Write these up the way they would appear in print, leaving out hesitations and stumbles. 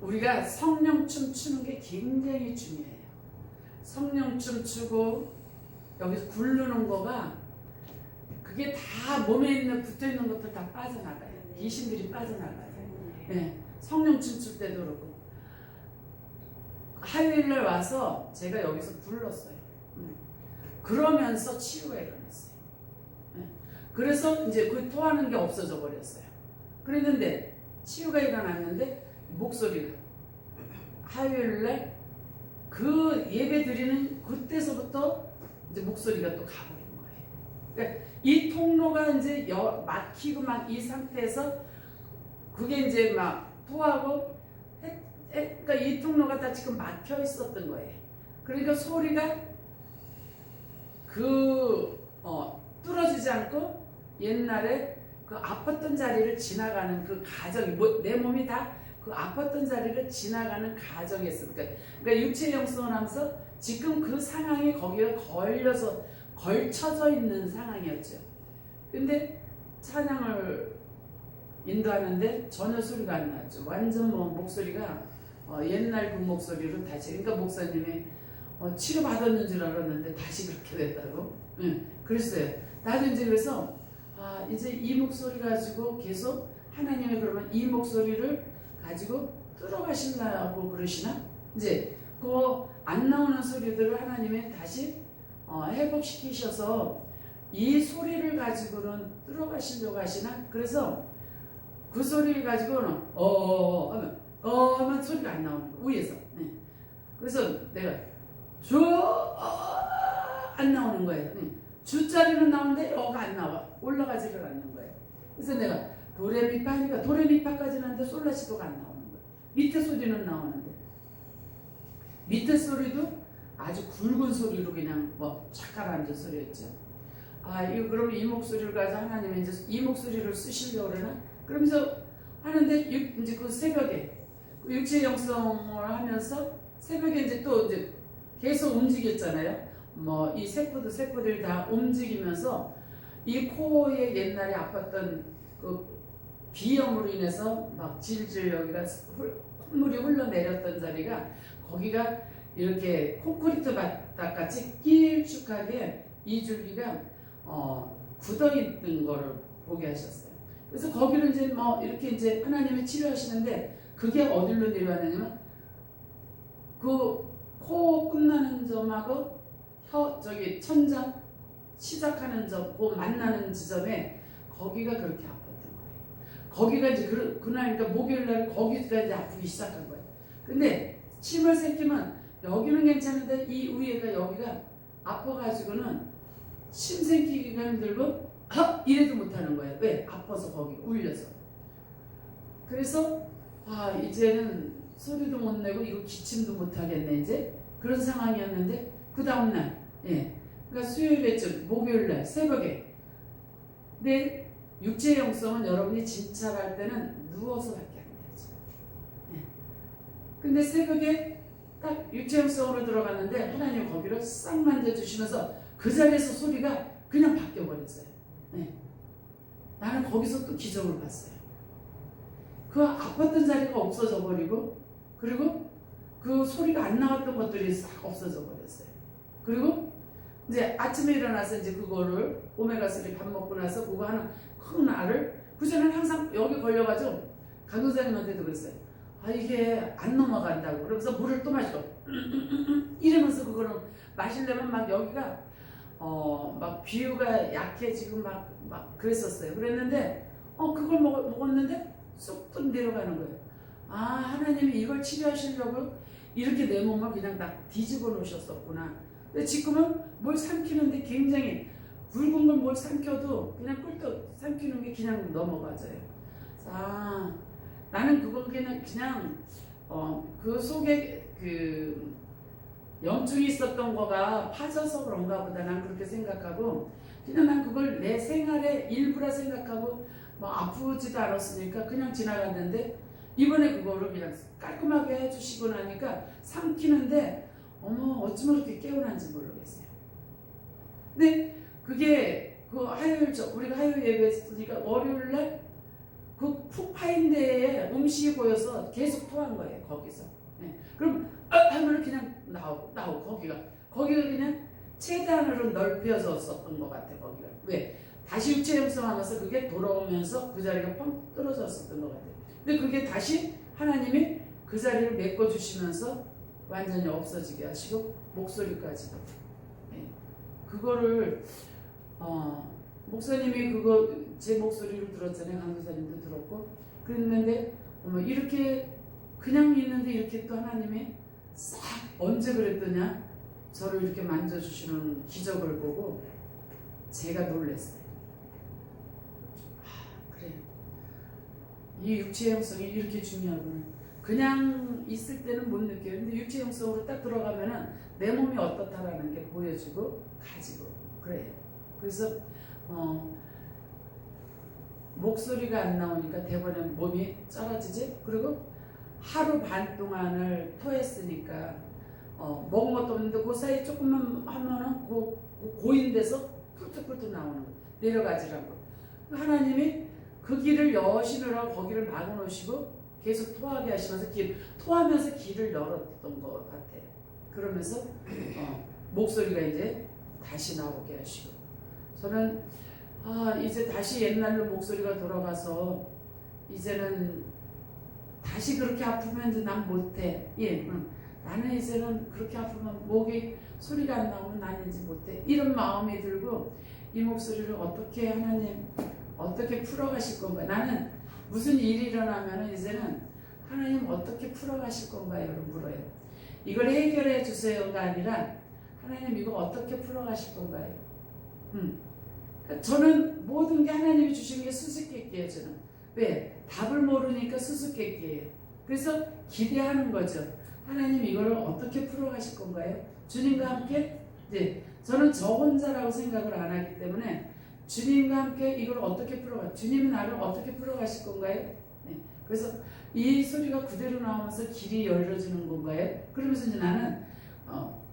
우리가 성령춤 추는 게 굉장히 중요해요. 성령춤 추고 여기서 굴르는 거가 그게 다 몸에 있는 붙어있는 것들 다 빠져나가요. 귀신들이 빠져나가요. 네. 성령춤 출 때도 그렇고 화요일날 와서 제가 여기서 불렀어요. 그러면서 치유가 일어났어요. 네. 그래서 이제 그 토하는 게 없어져 버렸어요. 그랬는데 치유가 일어났는데 목소리가 화요일날 그 예배 드리는 그때서부터 이제 목소리가 또 가버린 거예요. 그러니까 이 통로가 이제 막히고 막 이 상태에서 그게 이제 막 토하고 그러니까 이 통로가 다 지금 막혀 있었던 거예요. 그러니까 소리가 뚫어지지 않고 옛날에 그 아팠던 자리를 지나가는 그 가정이 내 몸이 다 그 아팠던 자리를 지나가는 가정이었어요. 그러니까 육체 영성을 하면서 지금 그 상황이 거기가 걸쳐져 있는 상황이었죠. 근데 찬양을 인도하는데 전혀 소리가 안 나왔죠. 완전 목소리가 옛날 그 목소리로 다시. 그러니까 목사님이 치료받았는 줄 알았는데 다시 그렇게 됐다고. 그랬어요. 나도 이제 그래서 이제 이 목소리 가지고 계속 하나님이 그러면 이 목소리를 가지고 뚫어가신다고 그러시나? 이제 그 안 나오는 소리들을 하나님이 다시 회복시키셔서 이 소리를 가지고는 뚫어가시려고 하시나? 그래서 그 소리를 가지고는 하면 소리가 안 나오는 거예요. 위에서. 네. 그래서 내가 안 나오는 거예요. 네. 주자리는 나오는데 여가 안 나와. 올라가지를 않는 거예요. 그래서 내가 도레미파 하니까 도레미파까지는 하는데 솔라시도가 안 나오는 거예요. 밑에 소리는 나오는데 밑에 소리도 아주 굵은 소리로 그냥 쫙 가라앉은 소리였죠. 이거 그러면 이 목소리를 가지고 하나님이 이제 이 목소리를 쓰시려고 그러나? 그러면서 하는데 이제 그 새벽에 육체 영성을 하면서 새벽에 이제 또 이제 계속 움직였잖아요. 이 세포들이 다 움직이면서 이 코에 옛날에 아팠던 그 비염으로 인해서 막 질질 여기가 콧물이 흘러내렸던 자리가 거기가 이렇게 콘크리트 바닥같이 길쭉하게 이 줄기가 굳어있는 거를 보게 하셨어요. 그래서 거기를 이제 이렇게 이제 하나님이 치료하시는데 그게 어디로 내려왔냐면 그 코 끝나는 점하고 천장 시작하는 점, 그 만나는 지점에 거기가 그렇게 아팠던 거예요. 거기가 이제 그날이니까 목요일날 거기가 이제 아프기 시작한 거예요. 근데 침을 새기면 여기는 괜찮은데 이 위에가 여기가 아파가지고는 침 새기기가 힘들고 이래도 못하는 거예요. 왜? 아파서 거기 울려서. 그래서 이제는 소리도 못 내고 이거 기침도 못 하겠네 이제 그런 상황이었는데 그 다음날 그러니까 수요일에쯤 목요일날 새벽에 내 육체 영성은 여러분이 진찰할 때는 누워서밖에 안 되죠. 근데 새벽에 딱 육체 영성으로 들어갔는데 하나님 거기를 싹 만져주시면서 그 자리에서 소리가 그냥 바뀌어버렸어요. 나는 거기서 또 기적을 봤어요. 그 아팠던 자리가 없어져 버리고 그리고 그 소리가 안 나왔던 것들이 싹 없어져 버렸어요. 그리고 이제 아침에 일어나서 이제 그거를 오메가3 밥 먹고 나서 그거 하는 큰 알을 그전에는 항상 여기 걸려가지고 강도사님한테도 그랬어요. 이게 안 넘어간다고. 그러면서 물을 또 마시고 이러면서 그거는 마시려면 막 여기가 막 비유가 약해지고 막 그랬었어요. 그랬는데 그걸 먹었는데 쏙 내려가는 거예요. 하나님이 이걸 치료하시려고 이렇게 내 몸을 그냥 딱 뒤집어 놓으셨었구나. 근데 지금은 뭘 삼키는데 굉장히 굵은 걸 뭘 삼켜도 그냥 꿀떡 삼키는 게 그냥 넘어가져요. 나는 그거 그냥 그 속에 그 염증이 있었던 거가 파져서 그런가 보다 난 그렇게 생각하고 그냥 난 그걸 내 생활의 일부라 생각하고 아프지도 않았으니까 그냥 지나갔는데 이번에 그거를 그냥 깔끔하게 해주시고 나니까 삼키는데 어쩌면 그렇게 깨어난지 모르겠어요. 근데 그게 그 화요일 우리가 화요일 예배 했으니까 월요일날 그 푹 파인 데에 음식이 보여서 계속 토한 거예요. 거기서. 네. 그럼 하면 그냥 나오고 거기가 그냥 최대한으로 넓혀졌었던 것 같아. 거기가 왜 다시 육체 형성하면서 그게 돌아오면서 그 자리가 뻥 떨어졌었던 것 같아. 근데 그게 다시 하나님이 그 자리를 메꿔주시면서 완전히 없어지게 하시고 목소리까지도. 네. 그거를 목사님이 그거 제 목소리를 들었잖아요. 강도사님도 들었고 그랬는데 이렇게 그냥 있는데 이렇게 또 하나님이 싹 언제 그랬더냐 저를 이렇게 만져주시는 기적을 보고 제가 놀랐어요. 그래 이 육체 형성이 이렇게 중요하구나. 그냥 있을 때는 못 느껴요. 근데 육체 형성으로 딱 들어가면은 내 몸이 어떻다라는 게 보여지고 가지고 그래요. 그래서 목소리가 안 나오니까 대번에 몸이 쩔어지지. 그리고 하루 반 동안을 토했으니까 먹은 것도 없는데 그 사이 조금만 하면은 고인돼서 뿔뚝뿔뚝 나오는 거 내려가지라고. 하나님이 그 길을 여시느라고 거기를 막아놓으시고 계속 토하게 하시면서 토하면서 길을 열었던 것 같아요. 그러면서 목소리가 이제 다시 나오게 하시고 저는 이제 다시 옛날로 목소리가 돌아가서 이제는 다시 그렇게 아프면 이제 난 못해. 나는 이제는 그렇게 아프면 목이 소리가 안 나오면 나는 이제 못해. 이런 마음이 들고 이 목소리를 어떻게 하나님 어떻게 풀어가실 건가. 나는 무슨 일이 일어나면 이제는 하나님 어떻게 풀어가실 건가요? 물어요. 이걸 해결해 주세요가 아니라 하나님 이거 어떻게 풀어가실 건가요? 저는 모든 게 하나님이 주신 게 수수께끼예요. 저는 왜? 답을 모르니까 수수께끼예요. 그래서 기대하는 거죠. 하나님 이거를 어떻게 풀어가실 건가요? 주님과 함께 이제 저는 저 혼자라고 생각을 안 하기 때문에 주님과 함께 이걸 어떻게 풀어가? 주님이 나를 어떻게 풀어가실 건가요? 네. 그래서 이 소리가 그대로 나오면서 길이 열려지는 건가요? 그러면서 이제 나는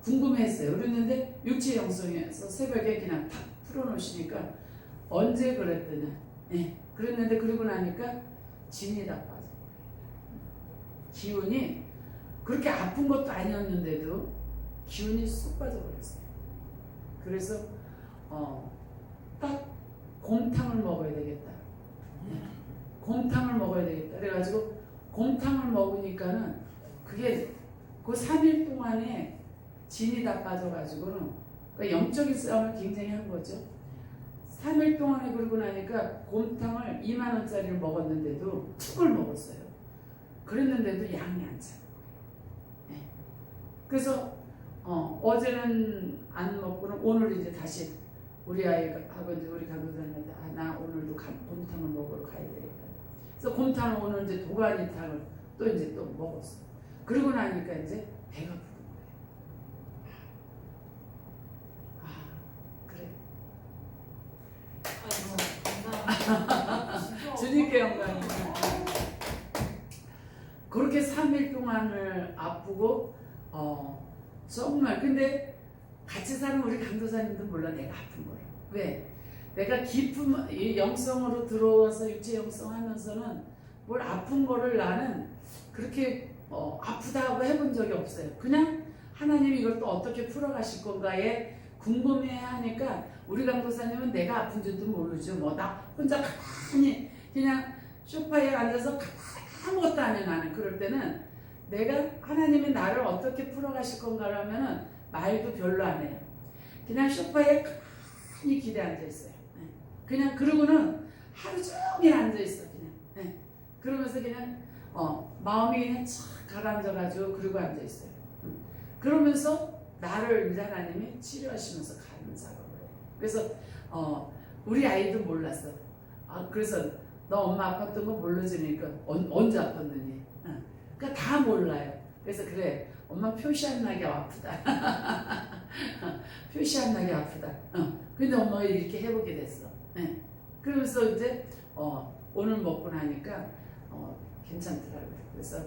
궁금했어요. 그랬는데 육체 영성에서 새벽에 그냥 탁 풀어놓으시니까 언제 그랬더냐. 네. 그랬는데 그러고 나니까 진이 다 빠져. 기운이 그렇게 아픈 것도 아니었는데도 기운이 쏙 빠져버렸어요. 그래서 딱 곰탕을 먹어야 되겠다. 네. 곰탕을 먹어야 되겠다. 그래가지고 곰탕을 먹으니까는 그게 그 3일 동안에 진이 다 빠져가지고는 그러니까 영적인 싸움을 굉장히 한 거죠. 3일 동안에 그러고 나니까 곰탕을 2만 원짜리를 먹었는데도 툭을 먹었어요. 그랬는데도 양이 안 차는 거예요. 네. 그래서 어제는 안 먹고는 오늘 이제 다시 우리 아이하고 이제 우리 강도사님한테 나 오늘도 곰탕을 먹으러 가야 되겠다. 그래서 곰탕을 오늘 이제 도가니탕을 또 이제 또 먹었어. 그러고 나니까 이제 배가 부른 거예요. 그래. 주님께 영광입니다. 그렇게 3일 동안을 아프고 정말 근데 같이 사는 우리 강도사님도 몰라 내가 아픈 거예요. 왜? 내가 깊은 이 영성으로 들어와서 육체 영성하면서는 뭘 아픈 거를 나는 그렇게 아프다고 해본 적이 없어요. 그냥 하나님이 이걸 또 어떻게 풀어가실 건가에 궁금해하니까 우리 강도사님은 내가 아픈 줄도 모르죠. 나 혼자 가만히 그냥 소파에 앉아서 아무것도 안 해. 나는 그럴 때는 내가 하나님이 나를 어떻게 풀어가실 건가라면은 말도 별로 안 해요. 그냥 소파에 가만히 기대 앉아 있어요. 그냥 그러고는 하루 종일 앉아 있어. 그냥 그러면서 그냥 마음이 그냥 착 가라앉아가지고 그러고 앉아 있어요. 그러면서 나를 이제 하나님이 치료하시면서 가는 작업을 해요. 그래서 우리 아이도 몰랐어. 그래서 너 엄마 아팠던 거 모르지니까 언제 아팠느니? 그러니까 다 몰라요. 그래서 그래 엄마 표시 안 나게 아프다. 표시 안 나게 아프다. 근데 엄마가 이렇게 해보게 됐어. 그러면서 이제 오늘 먹고 나니까 괜찮더라고요. 그래서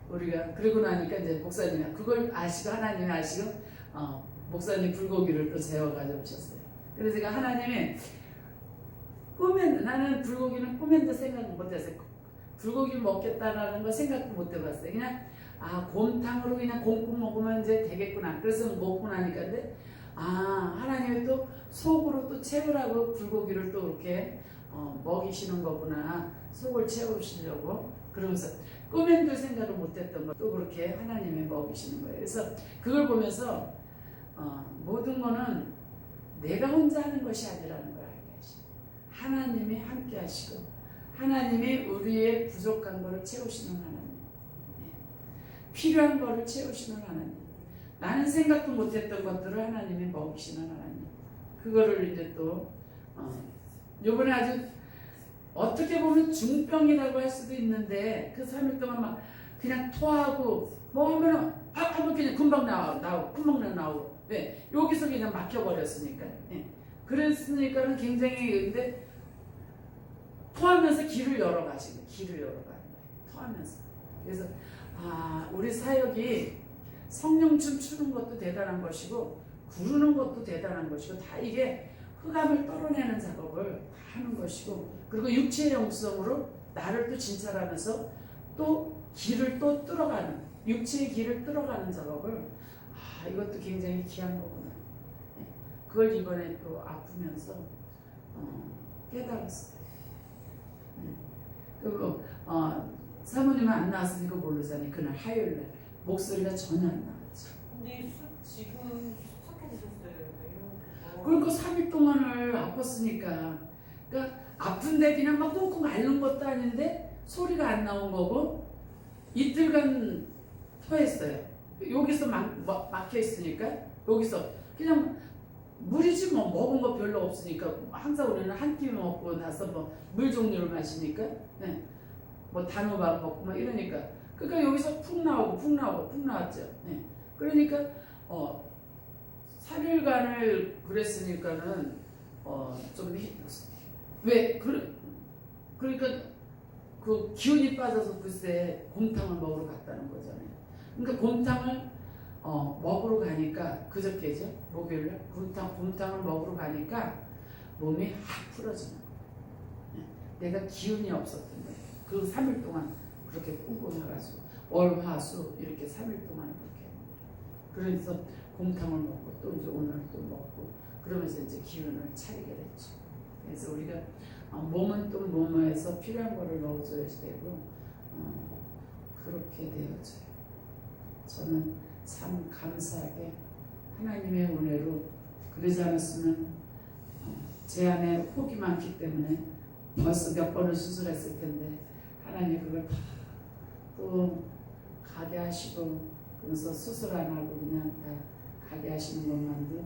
우리가 그러고 나니까 이제 목사님이 그걸 아시고 하나님이 아시고 목사님 불고기를 또 재워 가져오셨어요. 그래서 제가 하나님이 나는 불고기는 꿈에도 생각 못했어요. 불고기 먹겠다라는 거 생각도 못 해봤어요. 그냥 곰탕으로 그냥 곰국 먹으면 이제 되겠구나. 그래서 먹고 나니까 근데 하나님이 또 속으로 또 채우라고 불고기를 또 이렇게 먹이시는 거구나. 속을 채우시려고. 그러면서 꿈엔도 생각을 못했던 걸 또 그렇게 하나님이 먹이시는 거예요. 그래서 그걸 보면서 모든 거는 내가 혼자 하는 것이 아니라는 걸 알게 하시고 하나님이 함께 하시고 하나님이 우리의 부족한 것을 채우시는 하나님, 필요한 것을 채우시는 하나님, 나는 생각도 못했던 것들을 하나님이 먹이시는 하나님. 그거를 이제 또 요번에 아주 어떻게 보면 중병이라고 할 수도 있는데 그 3일 동안 막 그냥 토하고 뭐 하면은 하면 그냥 금방 나오고 왜 여기서 그냥 막혀버렸으니까. 그랬으니까는 굉장히 근데 토하면서 길을 열어가시고 길을 열어가는 거예요. 토하면서. 그래서 우리 사역이 성령춤 추는 것도 대단한 것이고 구르는 것도 대단한 것이고 다 이게 흑암을 떨어내는 작업을 다 하는 것이고 그리고 육체의 영성으로 나를 또 진찰하면서 또 길을 또 뚫어가는 육체의 길을 뚫어가는 작업을 이것도 굉장히 귀한 거구나. 그걸 이번에 또 아프면서 깨달았어요. 그리고 사모님은 안 나왔으니까 모르잖아요. 그날 화요일날 목소리가 전혀 안 나왔죠. 근데 지금 착해지셨어요. 그러니까 3일 동안을 아팠으니까 그러니까 아픈데 그냥 막 꽁꽁 앓는 것도 아닌데 소리가 안 나온 거고 이틀간 토했어요. 여기서 막혀 있으니까 여기서 그냥 물이지 뭐 먹은 거 별로 없으니까 항상 우리는 한 끼 먹고 나서 뭐 물 종류를 마시니까 뭐 단호박 먹고 막 이러니까 그러니까 여기서 푹 나왔죠. 그러니까 3일간을 그랬으니까는 좀 왜 그러니까 그 기운이 빠져서 글쎄 곰탕을 먹으러 갔다는 거잖아요. 그러니까 곰탕을 먹으러 가니까 그저께죠 목요일날 곰탕을 먹으러 가니까 몸이 확 풀어지는 거예요. 내가 기운이 없었던 거예요. 그 3일 동안 그렇게 꽁꽁해가지고 월화수 이렇게 3일 동안 그렇게 그래서 곰탕을 먹고 또 이제 오늘 또 먹고 그러면서 이제 기운을 차리게 됐죠. 그래서 우리가 몸은 또 몸에서 필요한 거를 넣어줘야 되고 그렇게 되어져요. 저는 참 감사하게 하나님의 은혜로 그러지 않았으면 제 안에 혹이 많기 때문에 벌써 몇 번을 수술했을 텐데 하나님 그걸 다 또 가게 하시고 그래서 수술 안 하고 그냥 다 가게 하시는 것만도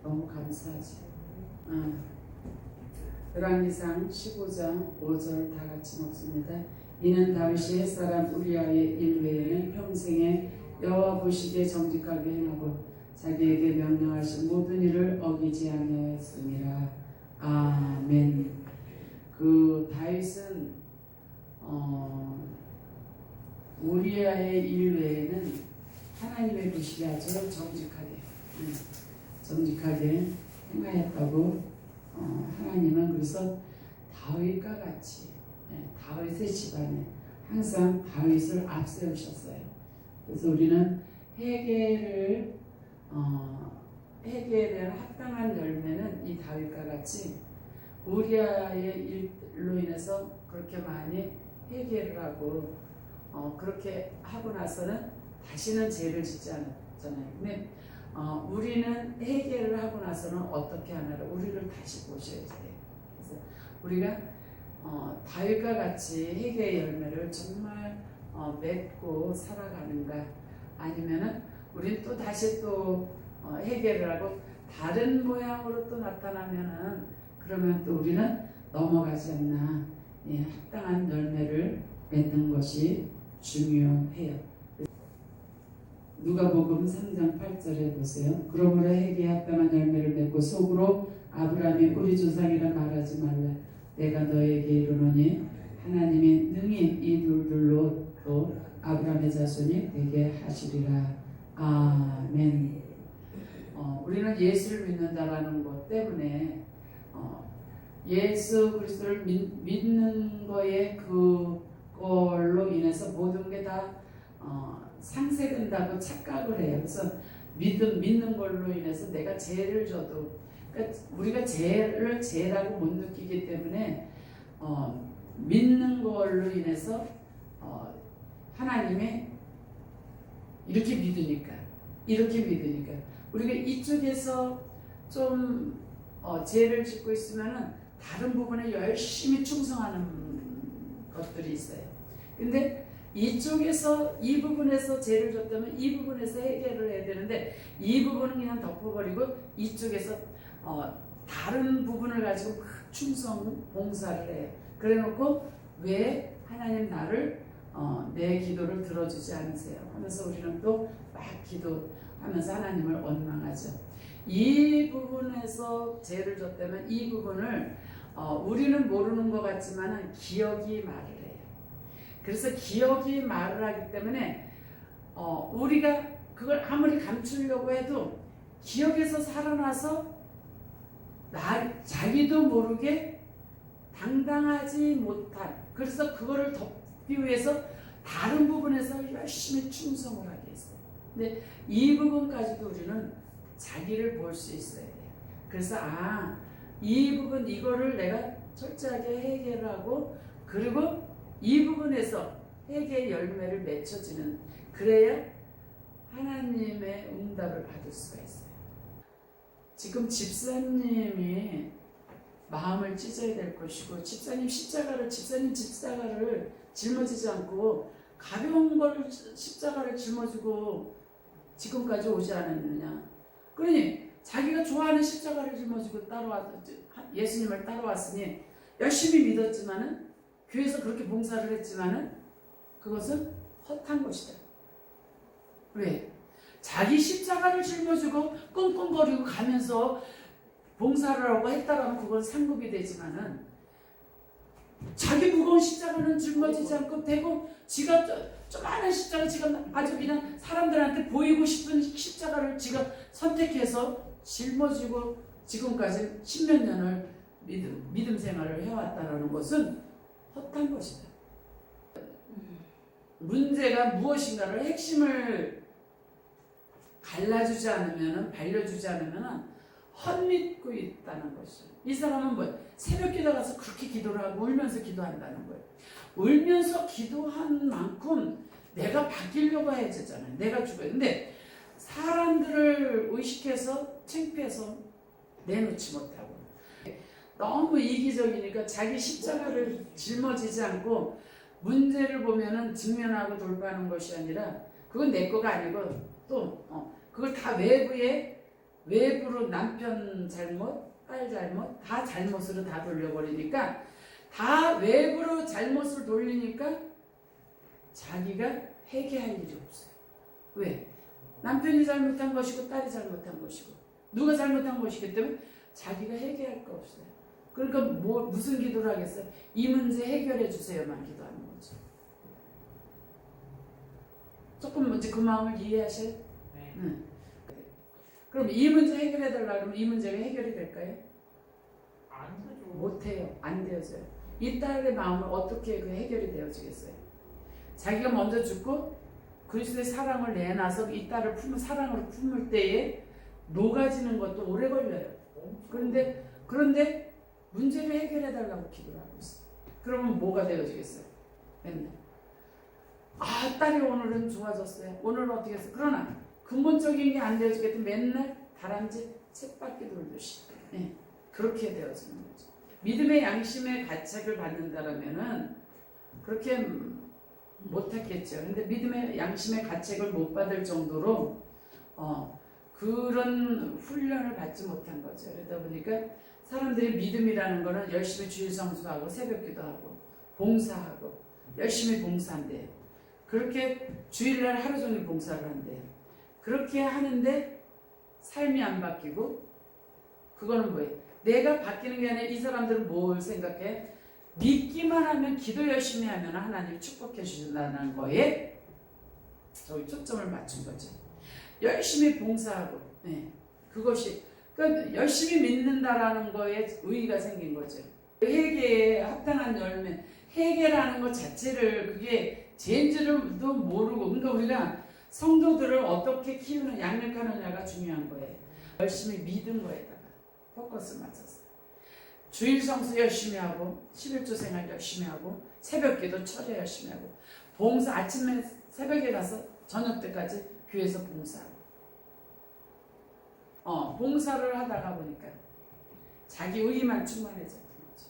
너무 감사하지. 열왕기상 15장 5절 다 같이 먹습니다. 이는 다윗이 햇사람 우리아의 일 외에는 평생에 여호와 보시기에 정직하게 행하고 자기에게 명령하신 모든 일을 어기지 아니하였습니다. 아멘. 그 다윗은 우리아의 일 외에는 하나님의 보시기에 아주 정직하게 행하였다고 하나님은 그래서 다윗과 같이 다윗의 집안에 항상 다윗을 앞세우셨어요. 그래서 우리는 회개에 대한 합당한 열매는 이 다윗과 같이 우리아의 일로 인해서 그렇게 많이 회개를 하고 그렇게 하고 나서는 다시는 죄를 짓지 않았잖아요. 근데 우리는 회개를 하고 나서는 어떻게 하나를 우리를 다시 보셔야 돼요. 그래서 우리가 다윗과 같이 회개의 열매를 정말 맺고 살아가는가 아니면은 우리는 또 다시 또 회개를 하고 다른 모양으로 또 나타나면은 그러면 또 우리는 넘어가지 않나. 합당한 열매를 맺는 것이 중요해요. 누가복음 3장 8절에 보세요. 그러므로 회개에 합당한 열매를 맺고 속으로 아브라함이 우리 조상이라 말하지 말라. 내가 너에게 이르노니 하나님이 능히 이들로 또 아브라함의 자손이 되게 하시리라. 아멘. 우리는 예수를 믿는다라는 것 때문에 예수 그리스도를 믿는 거에 그거 그걸로 인해서 모든 게 다 상쇄된다고 착각을 해요. 그래서 믿는 걸로 인해서 내가 죄를 져도, 그러니까 우리가 죄를 죄라고 못 느끼기 때문에 믿는 걸로 인해서 하나님의 이렇게 믿으니까 우리가 이쪽에서 좀 죄를 짓고 있으면은 다른 부분에 열심히 충성하는 것들이 있어요. 근데 이쪽에서 이 부분에서 죄를 졌다면 이 부분에서 해결을 해야 되는데 이 부분은 그냥 덮어버리고 이쪽에서 다른 부분을 가지고 충성 봉사를 해요. 그래놓고 왜 하나님 나를 내 기도를 들어주지 않으세요 하면서 우리는 또 막 기도하면서 하나님을 원망하죠. 이 부분에서 죄를 졌다면 이 부분을 우리는 모르는 것 같지만 기억이 말을 해요. 그래서 기억이 말을 하기 때문에 우리가 그걸 아무리 감추려고 해도 기억에서 살아나서 자기도 모르게 당당하지 못한, 그래서 그거를 덮기 위해서 다른 부분에서 열심히 충성을 하게 했어요. 근데 이 부분까지도 우리는 자기를 볼 수 있어야 돼요. 그래서 이 부분 이거를 내가 철저하게 해결하고 그리고 이 부분에서 회개의 열매를 맺혀지는, 그래야 하나님의 응답을 받을 수가 있어요. 지금 집사님이 마음을 찢어야 될 것이고 집사님 십자가를 짊어지지 않고 가벼운 걸 십자가를 짊어지고 지금까지 오지 않았느냐. 그러니 자기가 좋아하는 십자가를 짊어지고 예수님을 따라왔으니 열심히 믿었지만은 교회에서 그렇게 봉사를 했지만은 그것은 헛한 것이다. 왜? 자기 십자가를 짊어지고 끙끙거리고 가면서 봉사를 하고 했다라면 그건 상급이 되지만은 자기 무거운 십자가는 짊어지지 않고 되고 지가 조그마한 십자가 지가 아주 그냥 사람들한테 보이고 싶은 십자가를 지가 선택해서 짊어지고 지금까지 10몇 년을 믿음 생활을 해왔다는 것은 헛한 것이다. 문제가 무엇인가를 핵심을 갈라주지 않으면, 발려주지 않으면 헛믿고 있다는 것이죠. 이 사람은 새벽 기도 가서 그렇게 기도를 하고 울면서 기도한다는 거예요. 울면서 기도한 만큼 내가 바뀌려고 해야잖아요. 내가 죽어요. 근데 사람들을 의식해서 창피해서 내놓지 못하고 너무 이기적이니까 자기 십자가를 짊어지지 않고 문제를 보면은 직면하고 돌파하는 것이 아니라 그건 내 거가 아니고 또 그걸 다 외부로 남편 잘못, 딸 잘못, 다 잘못으로 다 돌려버리니까 다 외부로 잘못을 돌리니까 자기가 회개할 일이 없어요. 왜? 남편이 잘못한 것이고 딸이 잘못한 것이고 누가 잘못한 것이기 때문에 자기가 회개할 거 없어요. 그러니까 무슨 기도를 하겠어요? 이 문제 해결해 주세요만 기도하는 거죠. 조금 먼저 그 마음을 이해하셔요? 네. 그럼 이 문제 해결해 달라 그러면 이 문제가 해결이 될까요? 안 되죠. 못해요. 안 되어져요. 이 딸의 마음을 어떻게 그 해결이 되어지겠어요? 자기가 먼저 죽고 그리스도의 사랑을 내놔서 이 딸을 사랑으로 품을 때에 녹아지는 것도 오래 걸려요. 그런데 문제를 해결해 달라고 기도를 하고 있어요. 그러면 뭐가 되어지겠어요? 맨날 딸이 오늘은 좋아졌어요. 오늘은 어떻게 했어요? 그러나 근본적인 게 안 되어지겠다. 맨날 다람쥐 쳇바퀴 돌듯이 그렇게 되어지는 거죠. 믿음의 양심의 가책을 받는다라면은 그렇게 못했겠죠. 근데 믿음의 양심의 가책을 못 받을 정도로 그런 훈련을 받지 못한 거죠. 그러다 보니까 사람들이 믿음이라는 거는 열심히 주일 성수하고 새벽 기도하고 봉사하고 열심히 봉사한대요. 그렇게 주일날 하루 종일 봉사를 한대요. 그렇게 하는데 삶이 안 바뀌고 그거는 뭐예요? 내가 바뀌는 게 아니라 이 사람들은 뭘 생각해? 믿기만 하면 기도 열심히 하면 하나님이 축복해 주신다는 거에 저희 초점을 맞춘 거죠. 열심히 봉사하고 그것이 그러니까 열심히 믿는다라는 거에 의의가 생긴 거죠. 회개에 합당한 열매, 회개라는 것 자체를 그게 죄인지도 모르고, 그러니까 우리가 성도들을 어떻게 키우는 양육하느냐가 중요한 거예요. 열심히 믿은 거에다가 포커스 맞춰서 주일 성수 열심히 하고 11조 생활 열심히 하고 새벽기도 철야 열심히 하고 봉사 아침에 새벽에 가서 저녁 때까지 교회에서 봉사하고 봉사를 하다가 보니까 자기 의만 충만해졌던 거죠.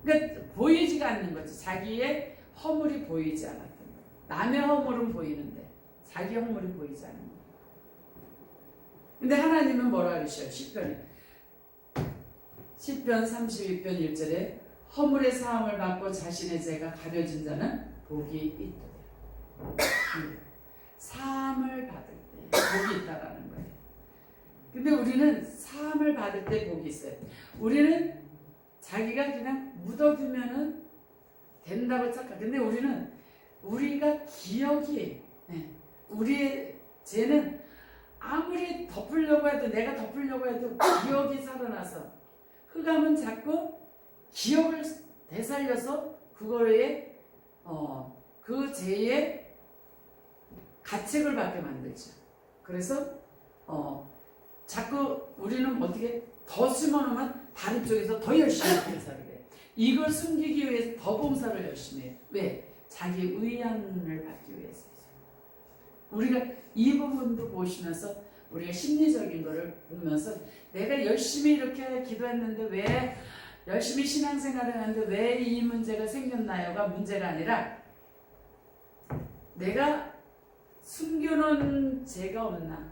그러니까 보이지가 않는 거지. 자기의 허물이 보이지 않았던 거예요. 남의 허물은 보이는데 자기 허물이 보이지 않는 거예요. 근데 하나님은 뭐라 그러셔요? 시편 32편 1절에 허물의 사함을 받고 자신의 죄가 가려진 자는 복이 있도다. 사함을 받을 때 복이 있다라는 거예요. 근데 우리는 사함을 받을 때 복이 있어요. 우리는 자기가 그냥 묻어두면은 된다고 착각. 근데 우리는 우리가 기억이 우리의 죄는 아무리 덮으려고 해도 내가 덮으려고 해도 기억이 살아나서 흑암은 자꾸 기억을 되살려서 그거에 그 죄의 가책을 받게 만들죠. 그래서 자꾸 우리는 어떻게 더 심어놓으면 다른 쪽에서 더 열심히 봉사를 해요. 이걸 숨기기 위해서 더 봉사를 열심히 해요. 왜? 자기 의안을 받기 위해서. 우리가 이 부분도 보시면서 우리가 심리적인 거를 보면서 내가 열심히 이렇게 기도했는데 왜 열심히 신앙생활을 했는데 왜 이 문제가 생겼나요가 문제가 아니라 내가 숨겨놓은 죄가 없나,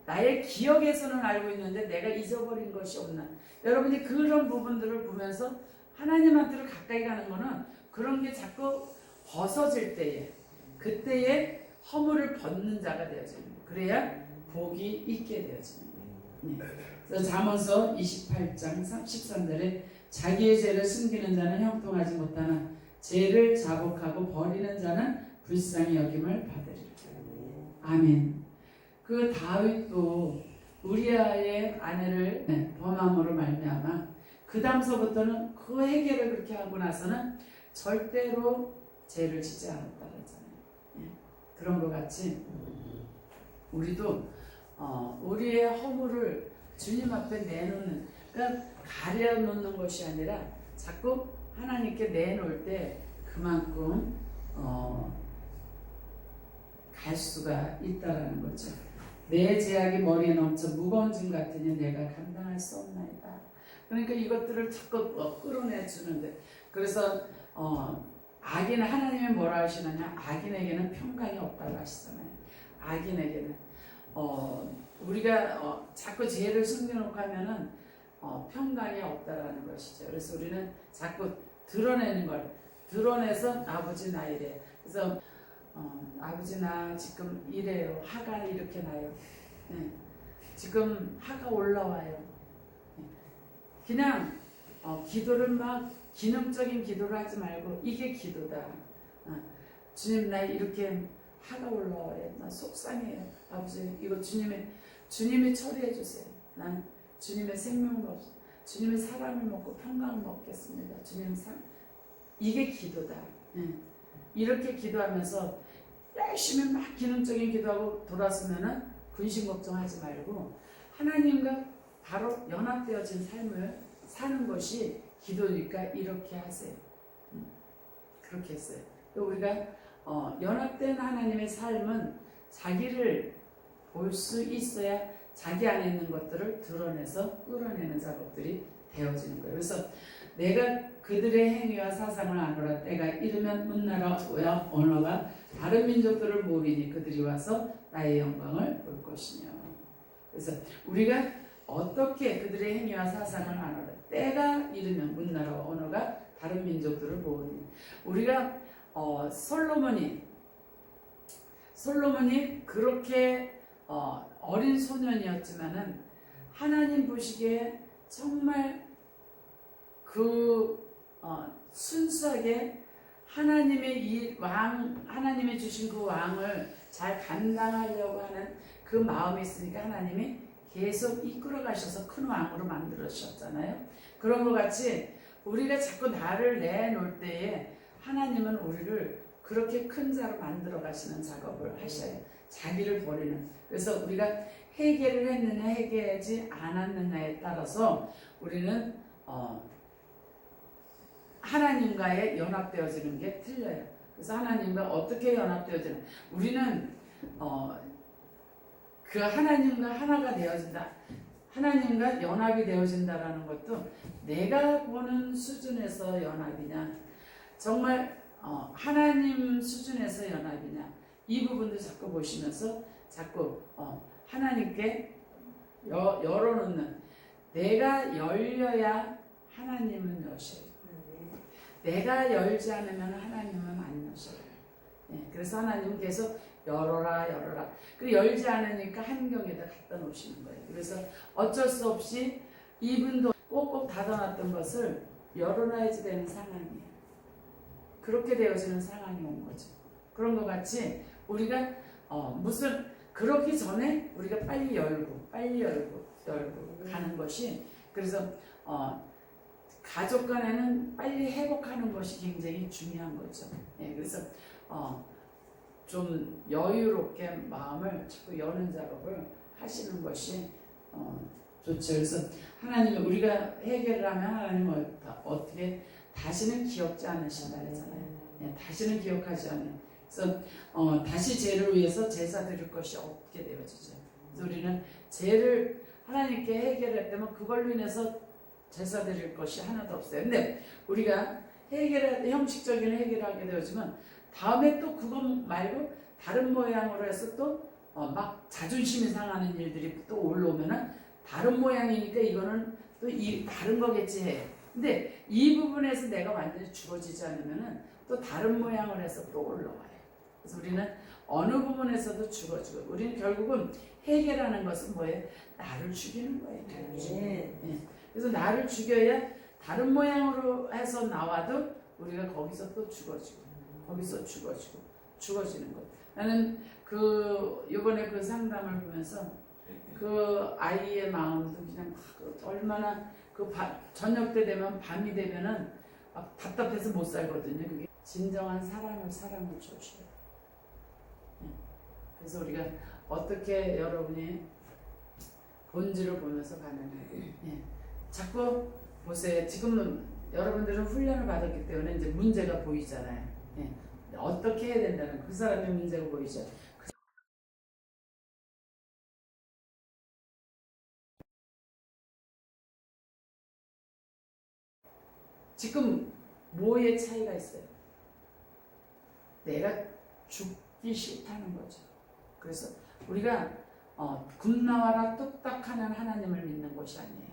나의 기억에서는 알고 있는데 내가 잊어버린 것이 없나. 여러분이 그런 부분들을 보면서 하나님한테로 가까이 가는 거는 그런 게 자꾸 벗어질 때에 그때에 허물을 벗는 자가 되어지는 거예요. 그래야 복이 있게 되어지는 거예요. 그래서 잠언서 28장 13절에 자기의 죄를 숨기는 자는 형통하지 못하나 죄를 자복하고 버리는 자는 불쌍히 여김을 받으리라. 아멘. 그 다윗도 우리아의 아내를 범함으로 말미암아 그 다음서부터는 그 해결을 그렇게 하고 나서는 절대로 죄를 짓지 않았다 그랬잖아요. 그런 것 같이 우리도 우리의 허물을 주님 앞에 내놓는, 그러니까 가려놓는 것이 아니라 자꾸 하나님께 내놓을 때 그만큼 갈 수가 있다라는 거죠. 내 죄악이 머리에 넘쳐 무거운 짐 같으니 내가 감당할 수 없나이다. 그러니까 이것들을 자꾸 끌어내 주는데, 그래서 악인은 하나님이 뭐라 하시느냐? 악인에게는 평강이 없다고 하시잖아요. 악인에게는 우리가 자꾸 죄를 숨겨놓고 하면은 평강이 없다라는 것이죠. 그래서 우리는 자꾸 드러내는 걸, 드러내서 아버지 나 이래. 그래서 아버지 나 지금 이래요. 화가 이렇게 나요. 지금 화가 올라와요. 그냥 기도를 막 기능적인 기도를 하지 말고 이게 기도다. 주님 나 이렇게 화가 올라와요. 나 속상해요. 아버지 이거 주님이 처리해 주세요. 난 주님의 생명을 없어. 주님의 사랑을 먹고 평강을 먹겠습니다. 주님 이게 기도다. 이렇게 기도하면서 열심히 막 기능적인 기도하고 돌아서면은 근심 걱정하지 말고 하나님과 바로 연합되어진 삶을 사는 것이 기도니까 이렇게 하세요. 그렇게 했어요. 우리가 연합된 하나님의 삶은 자기를 볼 수 있어야 자기 안에 있는 것들을 드러내서 끌어내는 작업들이 되어지는 거예요. 그래서 내가 그들의 행위와 사상을 아노라. 때가 이르면 문나라와 언어가 다른 민족들을 모르니 그들이 와서 나의 영광을 볼 것이며. 그래서 우리가 어떻게 그들의 행위와 사상을 아노라. 때가 이르면 문나라와 언어가 다른 민족들을 모르니. 우리가 솔로몬이 그렇게 어린 소년이었지만은 하나님 보시기에 정말 순수하게 하나님이 주신 그 왕을 잘 감당하려고 하는 그 마음이 있으니까 하나님이 계속 이끌어 가셔서 큰 왕으로 만들어 주셨잖아요. 그런 것 같이 우리가 자꾸 나를 내놓을 때에 하나님은 우리를 그렇게 큰 자로 만들어 가시는 작업을 하셔요. 자기를 버리는. 그래서 우리가 회개를 했느냐 회개하지 않았느냐에 따라서 우리는 하나님과의 연합되어지는 게 틀려요. 그래서 하나님과 어떻게 연합되어지는, 우리는 그 하나님과 하나가 되어진다, 하나님과 연합이 되어진다라는 것도 내가 보는 수준에서 연합이냐, 정말 하나님 수준에서 연합이냐, 이 부분도 자꾸 보시면서 자꾸 하나님께 열어놓는, 내가 열려야 하나님은 여셔요. 내가 열지 않으면 하나님은 안 여셔요. 예, 그래서 하나님은 계속 열어라 열어라. 그 열지 않으니까 한경에다 갖다 놓으시는 거예요. 그래서 어쩔 수 없이 이분도 꼭꼭 닫아놨던 것을 열어놔야지 되는 상황이에요. 그렇게 되어지는 상황이 온 거죠. 그런 것 같이 우리가 무슨 그렇기 전에 우리가 빨리 열고 가는 것이, 그래서 가족 간에는 빨리 회복하는 것이 굉장히 중요한 거죠. 예, 그래서 좀 여유롭게 마음을 자꾸 여는 작업을 하시는 것이 좋죠. 그래서 하나님은 우리가 해결을 하면 하나님은 어떻게 다시는 기억지 않으신다 그랬잖아요. 예, 다시는 기억하지 않아요. 그래서 다시 죄를 위해서 제사 드릴 것이 없게 되어지죠. 그래서 우리는 죄를 하나님께 해결했다면 그걸로 인해서 제사 드릴 것이 하나도 없어요. 근데 우리가 형식적인 해결을 하게 되어지면 다음에 또 그것 말고 다른 모양으로 해서 또 막 자존심이 상하는 일들이 또 올라오면은 다른 모양이니까 이거는 또 다른 거겠지 해. 근데 이 부분에서 내가 완전히 죽어지지 않으면은 또 다른 모양을 해서 또 올라와요. 그래서 우리는 어느 부분에서도 죽어지고, 우리는 결국은 해결하는 것은 뭐예요? 나를 죽이는 거예요. 나를 죽이는 거예요. 그래서 나를 죽여야 다른 모양으로 해서 나와도 우리가 거기서 또 죽어지고, 거기서 죽어지는 거. 나는 요번에 그 상담을 보면서 그 아이의 마음도 그냥 얼마나 저녁 때 되면, 밤이 되면은 막 답답해서 못 살거든요. 그게 진정한 사랑을 주셔요. 그래서 우리가 어떻게 여러분이 본질을 보면서 가느냐. 예. 자꾸 보세요. 지금 여러분들은 훈련을 받았기 때문에 이제 문제가 보이잖아요. 예. 어떻게 해야 된다는 그 사람의 문제가 보이죠. 지금 뭐의 차이가 있어요? 내가 죽기 싫다는 거죠. 그래서 우리가 굽나와라 뚝딱하는 하나님을 믿는 것이 아니에요.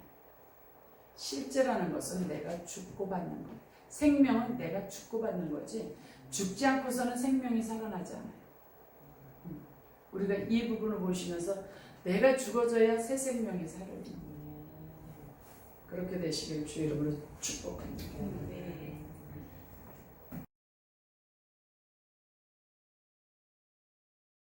실제라는 것은 내가 죽고 받는 것. 생명은 내가 죽고 받는 거지 죽지 않고서는 생명이 살아나지 않아요. 우리가 이 부분을 보시면서 내가 죽어져야 새 생명이 살아요. 그렇게 되시길 주 이름으로 축복합니다.